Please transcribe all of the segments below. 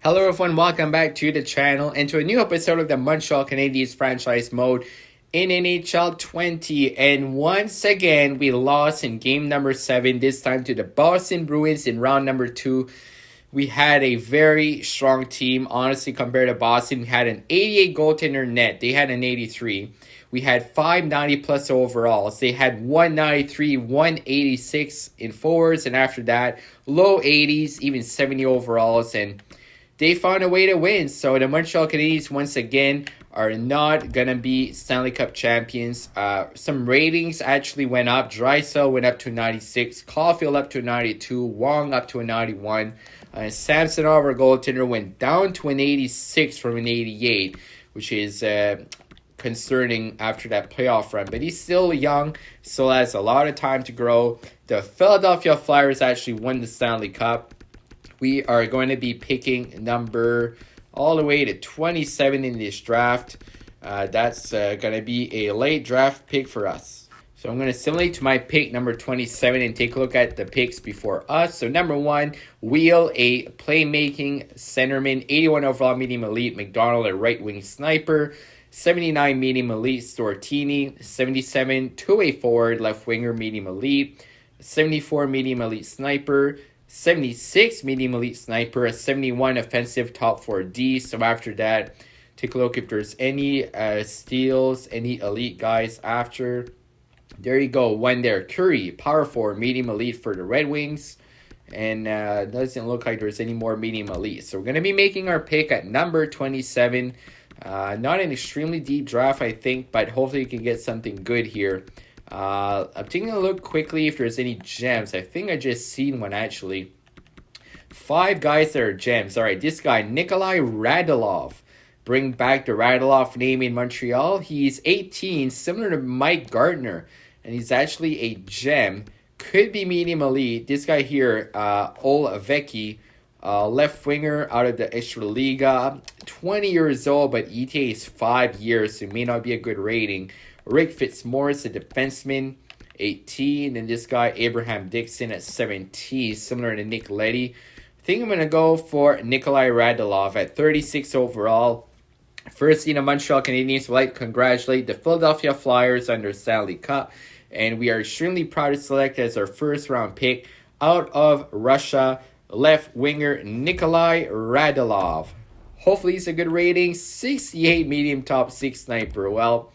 Hello everyone, welcome back to the channel and to a new episode of the Montreal Canadiens franchise mode in NHL 20. And once again, we lost in game number 7, this time to the Boston Bruins in round number 2. We had a very strong team, honestly, compared to Boston. We had an 88 goaltender net. They had an 83. We had 590 plus overalls. They had 193, 186 in forwards, and after that, low 80s, even 70 overalls, and they found a way to win. So the Montreal Canadiens, once again, are not going to be Stanley Cup champions. Some ratings actually went up. Draisaitl went up to 96. Caulfield up to 92. Wong up to a 91. Samsonov, our goaltender, went down to an 86 from an 88, which is concerning after that playoff run. But he's still young, still has a lot of time to grow. The Philadelphia Flyers actually won the Stanley Cup. We are going to be picking number all the way to 27 in this draft. That's going to be a late draft pick for us. So I'm going to simulate to my pick number 27 and take a look at the picks before us. So number 1, Wheel, a playmaking centerman, 81 overall medium elite, McDonald, a right wing sniper, 79 medium elite, Stortini, 77 two-way forward, left winger medium elite, 74 medium elite sniper, 76 medium elite sniper, a 71 offensive top 4D. So after that, take a look if there's any steals, any elite guys after. There you go, one there. Curry, power 4, medium elite for the Red Wings. And doesn't look like there's any more medium elite. So we're going to be making our pick at number 27. Not an extremely deep draft, I think, but hopefully you can get something good here. I'm taking a look quickly if there's any gems. I think I just seen one actually. 5 guys that are gems. All right, this guy, Nikolai Radulov. Bring back the Radulov name in Montreal. He's 18, similar to Mike Gardner, and he's actually a gem. Could be medium elite. This guy here, Olvecki, left winger out of the Extraliga. 20 years old, but ETA is 5 years, so it may not be a good rating. Rick Fitzmaurice, a defenseman, 18. And this guy, Abraham Dixon, at 17, similar to Nick Leddy. I think I'm going to go for Nikolai Radulov at 36 overall. Firstly, the Montreal Canadiens would like to congratulate the Philadelphia Flyers on their Stanley Cup. And we are extremely proud to select as our first round pick out of Russia, left winger Nikolai Radulov. Hopefully it's a good rating. 68 medium top 6 sniper. Well,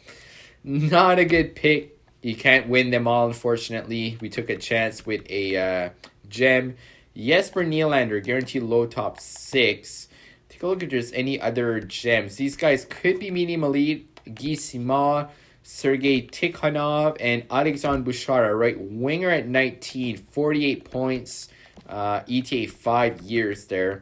not a good pick. You can't win them all, unfortunately. We took a chance with a gem. Jesper Nylander, guaranteed low top 6. Take a look if there's any other gems. These guys could be medium elite. Guy Simon, Sergei Tikhonov, and Alexandre Bouchard, right winger at 19. 48 points. ETA 5 years there.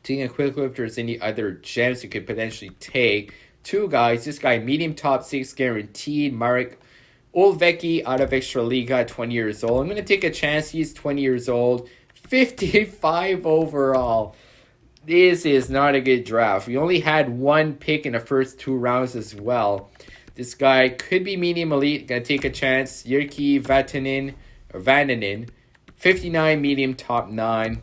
Taking a quick look if there's any other gems you could potentially take. 2 guys. This guy, medium top 6 guaranteed. Marek Olvecki out of Extraliga, 20 years old. I'm going to take a chance. He's 20 years old. 55 overall. This is not a good draft. We only had 1 pick in the first 2 rounds as well. This guy could be medium elite. Going to take a chance. Jyrki Vatanen, 59 medium top 9.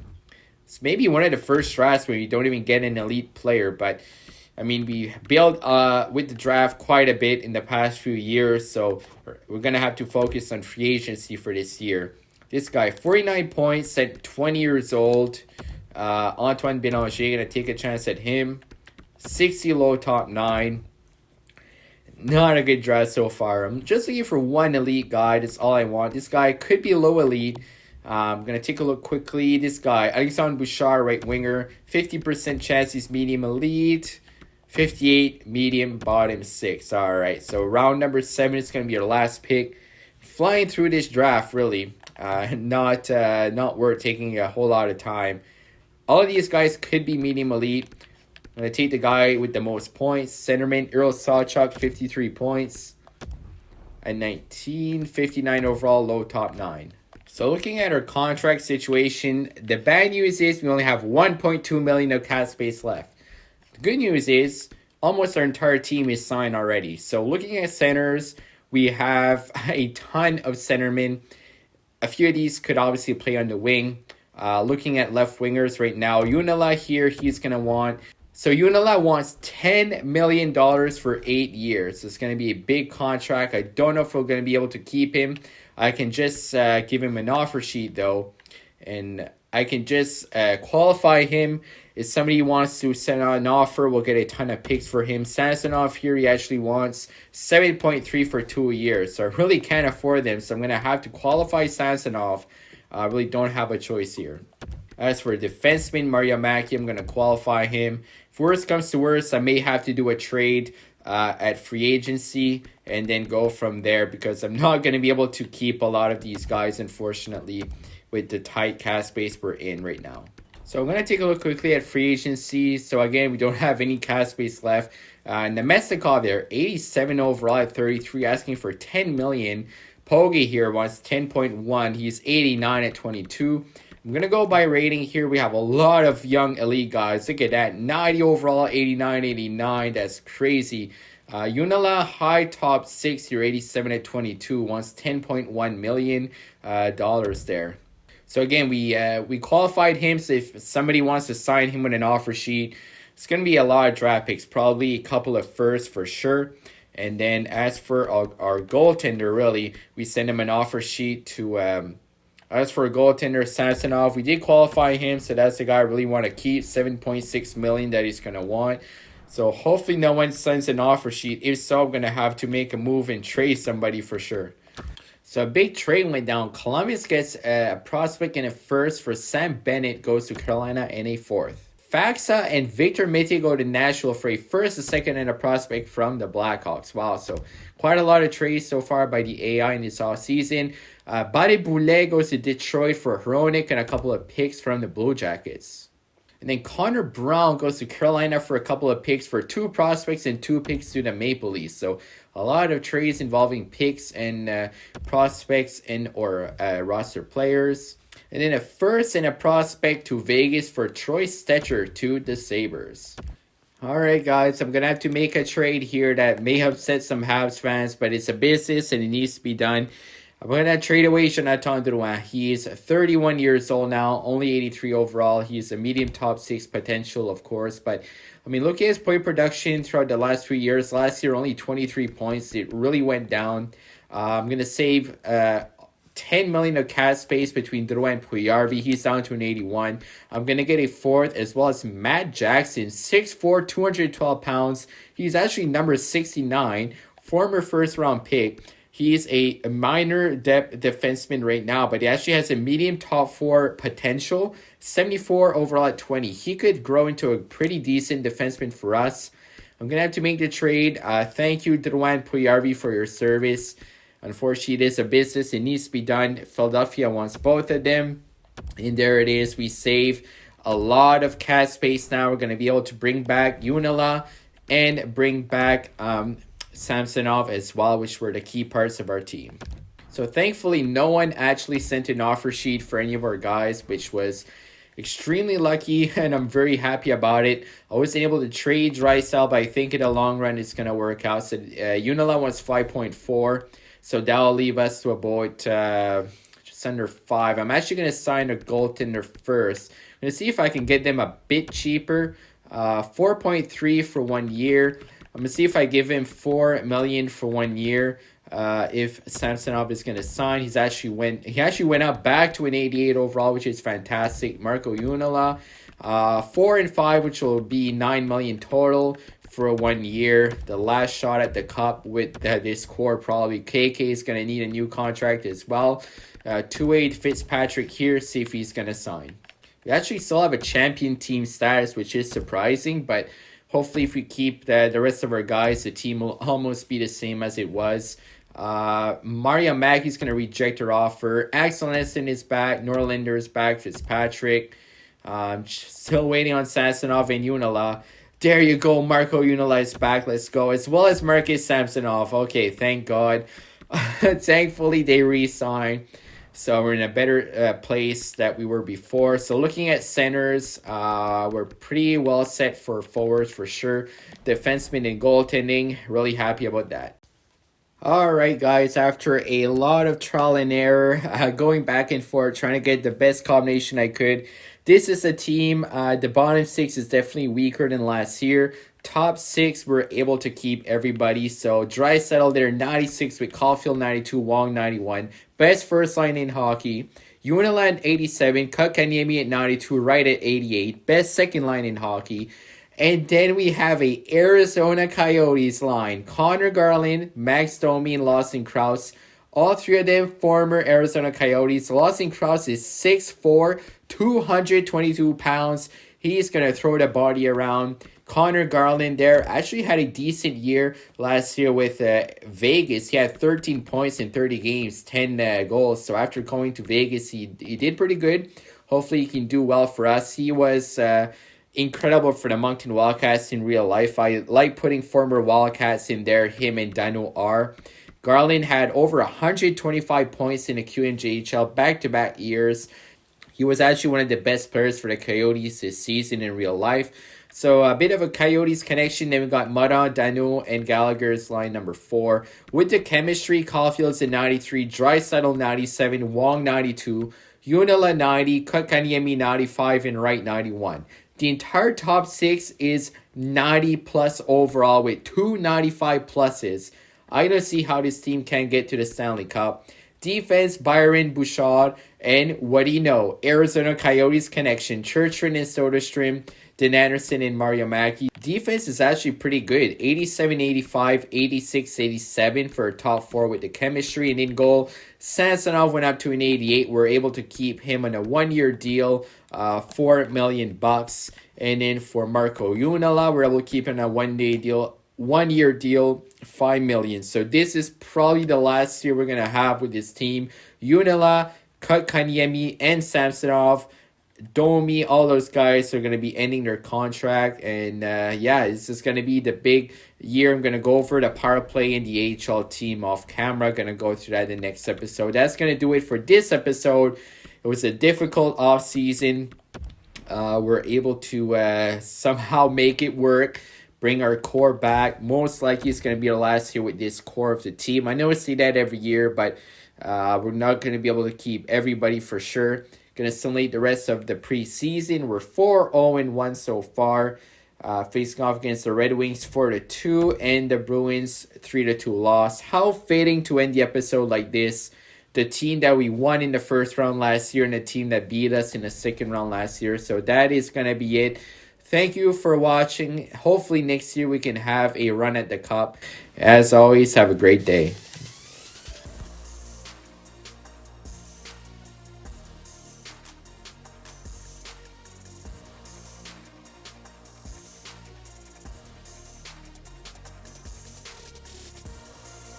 It's maybe one of the first drafts where you don't even get an elite player, but I mean, we built with the draft quite a bit in the past few years, so we're going to have to focus on free agency for this year. This guy, 49 points at 20 years old. Antoine Bélanger, going to take a chance at him. 60 low top 9. Not a good draft so far. I'm just looking for one elite guy. That's all I want. This guy could be low elite. I'm going to take a look quickly. This guy, Alexandre Bouchard, right winger. 50% chance he's medium elite. 58 medium bottom 6. All right, so round number 7 is going to be your last pick. Flying through this draft, really. Not worth taking a whole lot of time. All of these guys could be medium elite. I'm going to take the guy with the most points. Centerman Earl Sawchuk, 53 points. At 19, 59 overall, low top 9. So looking at our contract situation, the bad news is we only have $1.2 million of cap space left. The good news is almost our entire team is signed already. So looking at centers, we have a ton of centermen. A few of these could obviously play on the wing. Looking at left wingers right now, Unila here, he's going to want. So Unila wants $10 million for 8 years. It's going to be a big contract. I don't know if we're going to be able to keep him. I can just give him an offer sheet, though. And I can just qualify him. If somebody wants to send out an offer, we'll get a ton of picks for him. Samsonov here, he actually wants 7.3 for 2 years. So I really can't afford them. So I'm going to have to qualify Samsonov. I really don't have a choice here. As for defenseman Mario Mackey, I'm going to qualify him. If worst comes to worst, I may have to do a trade at free agency and then go from there, because I'm not going to be able to keep a lot of these guys, unfortunately, with the tight cap space we're in right now. So I'm going to take a look quickly at free agency. So again, we don't have any cap space left. Nemestikov there, 87 overall at 33, asking for 10 million. Pogge here wants 10.1. He's 89 at 22. I'm going to go by rating here. We have a lot of young elite guys. Look at that. 90 overall, 89, 89. That's crazy. Unila, high top 6 here, 87 at 22. Wants $10.1 million there. So again, we qualified him. So if somebody wants to sign him with an offer sheet, it's going to be a lot of draft picks. Probably a couple of firsts for sure. And then as for our goaltender, really, we send him an offer sheet to... As for a goaltender, Samsonov, we did qualify him, so that's the guy I really want to keep. 7.6 million that he's going to want. So hopefully no one sends an offer sheet. If so, I'm going to have to make a move and trade somebody for sure. So a big trade went down. Columbus gets a prospect and a first for Sam Bennett, goes to Carolina, and a fourth. Faxa and Victor Mete go to Nashville for a first, a second, and a prospect from the Blackhawks. Wow, so quite a lot of trades so far by the AI in this offseason. Bade Boulet goes to Detroit for Hronik and a couple of picks from the Blue Jackets. And then Connor Brown goes to Carolina for a couple of picks for 2 prospects and 2 picks to the Maple Leafs. So a lot of trades involving picks and prospects and or roster players. And then a first and a prospect to Vegas for Troy Stecher to the Sabres. Alright guys, I'm going to have to make a trade here that may upset some Habs fans, but it's a business and it needs to be done. I'm going to trade away Jonathan Drouin. He's 31 years old now, only 83 overall. He's a medium top 6 potential, of course. But, I mean, look at his point production throughout the last 3 years. Last year, only 23 points. It really went down. I'm going to save 10 million of cap space between Drouin and Puyarvi. He's down to an 81. I'm going to get a fourth, as well as Matt Jackson, 6'4", 212 pounds. He's actually number 69, former first-round pick. He's a minor depth defenseman right now, but he actually has a medium top 4 potential, 74 overall at 20. He could grow into a pretty decent defenseman for us. I'm going to have to make the trade. Thank you, Drouin Puyarvi, for your service. Unfortunately, it is a business. It needs to be done. Philadelphia wants both of them. And there it is. We save a lot of cap space now. We're going to be able to bring back Unila and bring back Samsonov as well, which were the key parts of our team. So thankfully, no one actually sent an offer sheet for any of our guys, which was extremely lucky, and I'm very happy about it. I wasn't able to trade Drysdale, but I think in the long run, it's going to work out. So Unila wants 5.4. So that'll leave us to about just under 5. I'm actually going to sign a goaltender first. I'm going to see if I can get them a bit cheaper. 4.3 for 1 year. I'm going to see if I give him $4 million for 1 year. If Samsonov is going to sign, he actually went up back to an 88 overall, which is fantastic. Marco Unila, 4 and 5, which will be $9 million total for 1 year. The last shot at the cup with this core, probably KK is going to need a new contract as well. 2-8 Fitzpatrick here, see if he's going to sign. We actually still have a champion team status, which is surprising, but hopefully if we keep the rest of our guys, the team will almost be the same as it was. Mario Maggie's going to reject her offer. Axel Nesson is back. Norlinder is back. Fitzpatrick. Still waiting on Samsonov and Unila. There you go. Marco Unila is back. Let's go. As well as Marcus Samsonov. Okay, thank God. Thankfully, they re-signed. So we're in a better place that we were before. So looking at centers, we're pretty well set for forwards for sure. Defensemen and goaltending, really happy about that. All right, guys, after a lot of trial and error, going back and forth, trying to get the best combination I could, this is a team. The bottom six is definitely weaker than last year. Top six, we're able to keep everybody. So, Draisaitl there, 96 with Caulfield 92, Wong 91. Best first line in hockey. Uniland 87, Kotkaniemi at 92, right at 88. Best second line in hockey. And then we have a Arizona Coyotes line. Connor Garland, Max Domi, and Lawson Krause. All three of them former Arizona Coyotes. Lawson Krause is 6'4", 222 pounds. He's going to throw the body around. Connor Garland there actually had a decent year last year with Vegas. He had 13 points in 30 games, 10 goals. So after going to Vegas, he did pretty good. Hopefully he can do well for us. He was incredible for the Moncton Wildcats in real life. I like putting former Wildcats in there. Him and Daniel R. Garland had over 125 points in the QMJHL back-to-back years. He was actually one of the best players for the Coyotes this season in real life. So a bit of a Coyotes connection. Then we got Mudon, Danu, and Gallagher's line number 4. With the chemistry, Caulfield's at 93, Draisaitl 97, Wong 92, Unila 90, Kotkaniemi 95, and Wright 91. The entire top 6 is 90 plus overall with 295 pluses. I don't see how this team can get to the Stanley Cup. Defense, Byron Bouchard, and what do you know? Arizona Coyotes connection, Churchland and Soderstrom, Dan Anderson and Mario Mackey. Defense is actually pretty good. 87-85, 86-87 for a top 4 with the chemistry. And in goal, Samsonov went up to an 88. We're able to keep him on a 1-year deal, $4 million. And then for Marco Junala, we're able to keep him on a 1-year deal, $5 million. So this is probably the last year we're gonna have with this team. Junala, Kotkaniemi, and Samsonov, Domi, all those guys are going to be ending their contract. And yeah, it's just going to be the big year. I'm going to go over the power play and the AHL team off camera. Going to go through that in the next episode. That's going to do it for this episode. It was a difficult off season. We're able to somehow make it work. Bring our core back. Most likely it's going to be the last year with this core of the team. I know I say that every year, but we're not going to be able to keep everybody for sure. Going to simulate the rest of the preseason. We're 4-0-1 so far. Facing off against the Red Wings 4-2 and the Bruins 3-2 loss. How fitting to end the episode like this. The team that we won in the first round last year and the team that beat us in the second round last year. So that is going to be it. Thank you for watching. Hopefully next year we can have a run at the Cup. As always, have a great day.